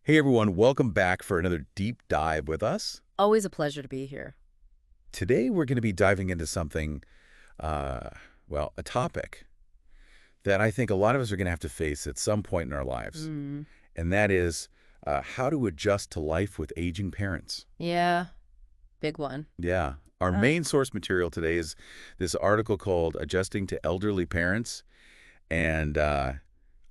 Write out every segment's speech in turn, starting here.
Hey everyone, welcome back for another deep dive with us. Always a pleasure to be here. Today we're going to be diving into something, uh, a topic that I think a lot of us are going to have to face at some point in our lives, Mm. and that is how to adjust to life with aging parents. Yeah, big one. Yeah. Our Uh, main source material today is this article called Adjusting to Elderly Parents, and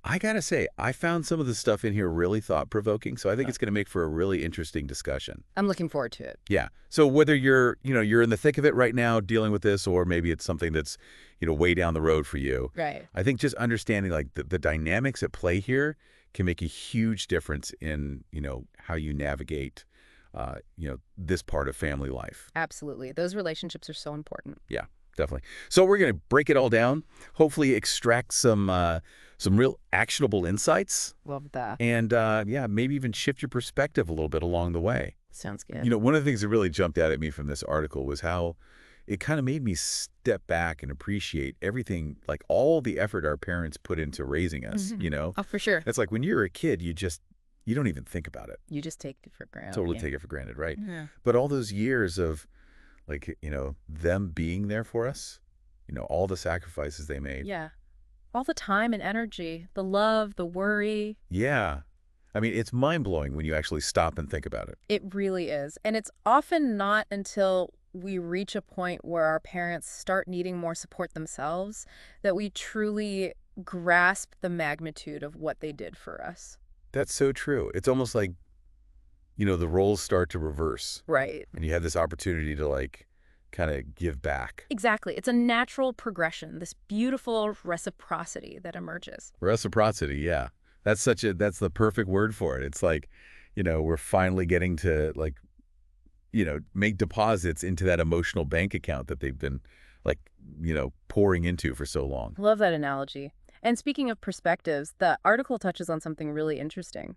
I gotta say, I found some of the stuff in here really thought-provoking, so I think it's going to make for a really interesting discussion. I'm looking forward to it. Yeah. So whether you're in the thick of it right now dealing with this, or maybe it's something that's, way down the road for you, Right. I think just understanding like the dynamics at play here can make a huge difference in, how you navigate, this part of family life. Absolutely. Those relationships are so important. Yeah, definitely. So we're going to break it all down, hopefully extract some real actionable insights Love that. and, yeah, maybe even shift your perspective a little bit along the way. Sounds good. One of the things that really jumped out at me from this article was how it kind of made me step back and appreciate everything, like all the effort our parents put into raising us. Oh, for sure. It's like when you're a kid, you don't even think about it. You just take it for granted. Totally take it for granted, right? Yeah. But all those years of like, them being there for us, all the sacrifices they made. Yeah. All the time and energy, the love, the worry. Yeah. I mean, it's mind-blowing when you actually stop and think about it. It really is. And it's often not until we reach a point where our parents start needing more support themselves that we truly grasp the magnitude of what they did for us. That's so true. It's almost like, the roles start to reverse. Right. And you have this opportunity to like kind of give back. Exactly. It's a natural progression, this beautiful reciprocity that emerges. Reciprocity, yeah. That's the perfect word for it. It's like, we're finally getting to like, make deposits into that emotional bank account that they've been like, pouring into for so long. Love that analogy. And speaking of perspectives, the article touches on something really interesting.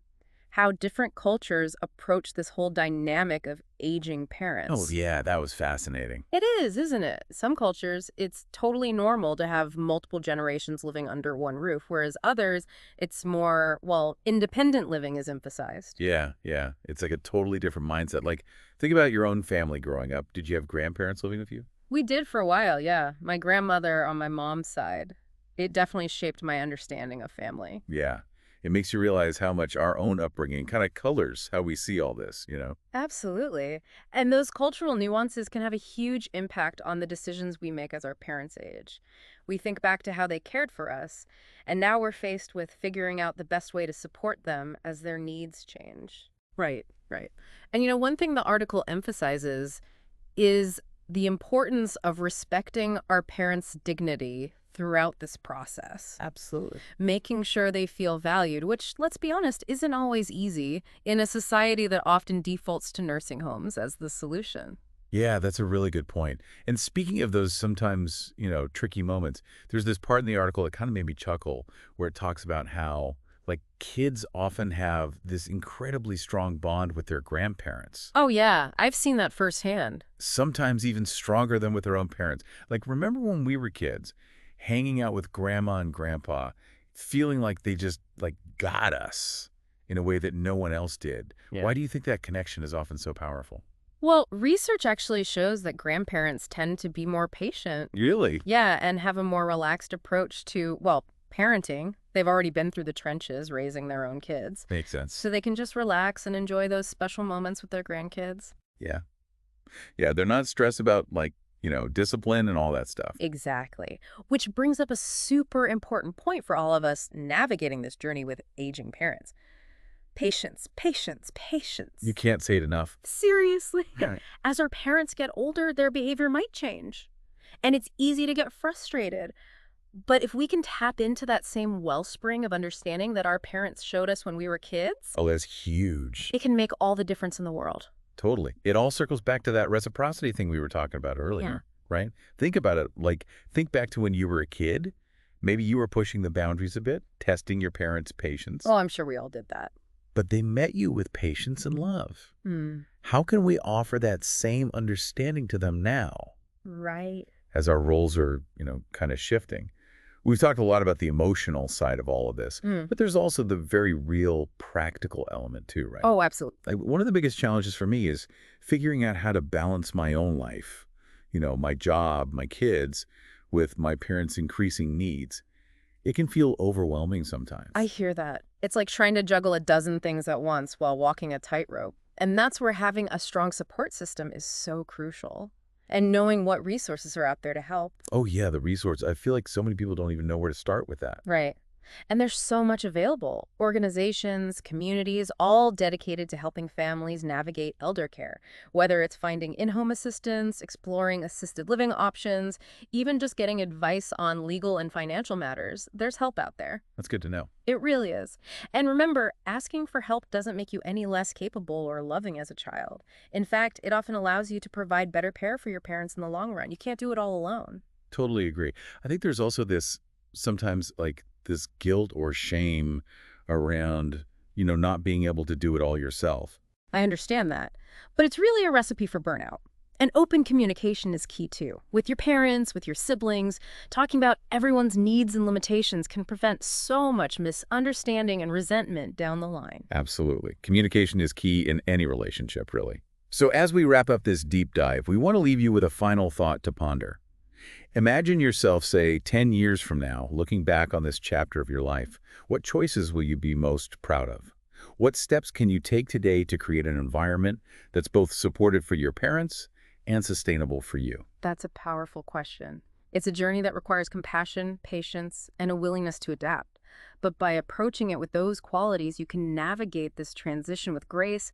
How different cultures approach this whole dynamic of aging Oh, parents. yeah, that was fascinating. It is, isn't it? Some cultures, it's totally normal to have multiple generations living under one roof, whereas others, it's more, well, independent living is emphasized. Yeah, yeah. It's like a totally different mindset. Like, think about your own family growing up. Did you have grandparents living with you? We did for a while, yeah. My grandmother on my mom's side. It definitely shaped my understanding of family. Yeah. It makes you realize how much our own upbringing kind of colors how we see all this. Absolutely. And those cultural nuances can have a huge impact on the decisions we make as our parents age. We think back to how they cared for us, and now we're faced with figuring out the best way to support them as their needs change. Right, right. And one thing the article emphasizes is the importance of respecting our parents' dignity throughout this process. Absolutely. Making sure they feel valued, which, let's be honest, isn't always easy in a society that often defaults to nursing homes as the solution. Yeah, that's a really good point. And speaking of those sometimes, tricky moments, there's this part in the article that kind of made me chuckle where it talks about how like kids often have this incredibly strong bond with their grandparents, Oh, yeah, I've seen that firsthand. sometimes even stronger than with their own parents. Like remember when we were kids, hanging out with grandma and grandpa, feeling like they just like got us in a way that no one else did. Yeah. Why do you think that connection is often so powerful? Well, research actually shows that grandparents tend to be more patient. Really? Yeah, and have a more relaxed approach to, well, parenting. They've already been through the trenches raising their own kids. Makes sense. So they can just relax and enjoy those special moments with their grandkids. Yeah. Yeah, they're not stressed about like, discipline and all that stuff. Exactly. Which brings up a super important point for all of us navigating this journey with aging parents. Patience, patience, patience. You can't say it enough. Seriously. Right. As our parents get older, their behavior might change. And it's easy to get frustrated. But if we can tap into that same wellspring of understanding that our parents showed us when we were kids, Oh, that's huge. it can make all the difference in the world. Totally. It all circles back to that reciprocity thing we were talking about earlier, right? Think about it. Like, think back to when you were a kid. Maybe you were pushing the boundaries a bit, testing your parents' patience. Oh, I'm sure we all did that. But they met you with patience and love. Hmm. How can we offer that same understanding to them now Right. as our roles are, kind of shifting? We've talked a lot about the emotional side of all of this, Mm. but there's also the very real practical element too, right? Oh, absolutely. Like one of the biggest challenges for me is figuring out how to balance my own life, my job, my kids, with my parents' increasing needs. It can feel overwhelming I sometimes. hear that. It's like trying to juggle a dozen things at once while walking a tightrope. And that's where having a strong support system is so crucial. And knowing what resources are out there to help. Oh yeah, the resource. I feel like so many people don't even know where to start with that. Right. And there's so much available. Organizations, communities, all dedicated to helping families navigate elder care. Whether it's finding in-home assistance, exploring assisted living options, even just getting advice on legal and financial matters, there's help out there. That's good to know. It really is. And remember, asking for help doesn't make you any less capable or loving as a child. In fact, it often allows you to provide better care for your parents in the long run. You can't do it all alone. Totally agree. I think there's also this sometimes like this guilt or shame around, not being able to do it all yourself. I understand that. But it's really a recipe for burnout. And open communication is key too. With your parents, with your siblings, talking about everyone's needs and limitations can prevent so much misunderstanding and resentment down the line. Absolutely. Communication is key in any relationship, really. So as we wrap up this deep dive, we want to leave you with a final thought to ponder. Imagine yourself, say, 10 years from now, looking back on this chapter of your life. What choices will you be most proud of? What steps can you take today to create an environment that's both supportive for your parents and sustainable for you? That's a powerful question. It's a journey that requires compassion, patience, and a willingness to adapt. But by approaching it with those qualities, you can navigate this transition with grace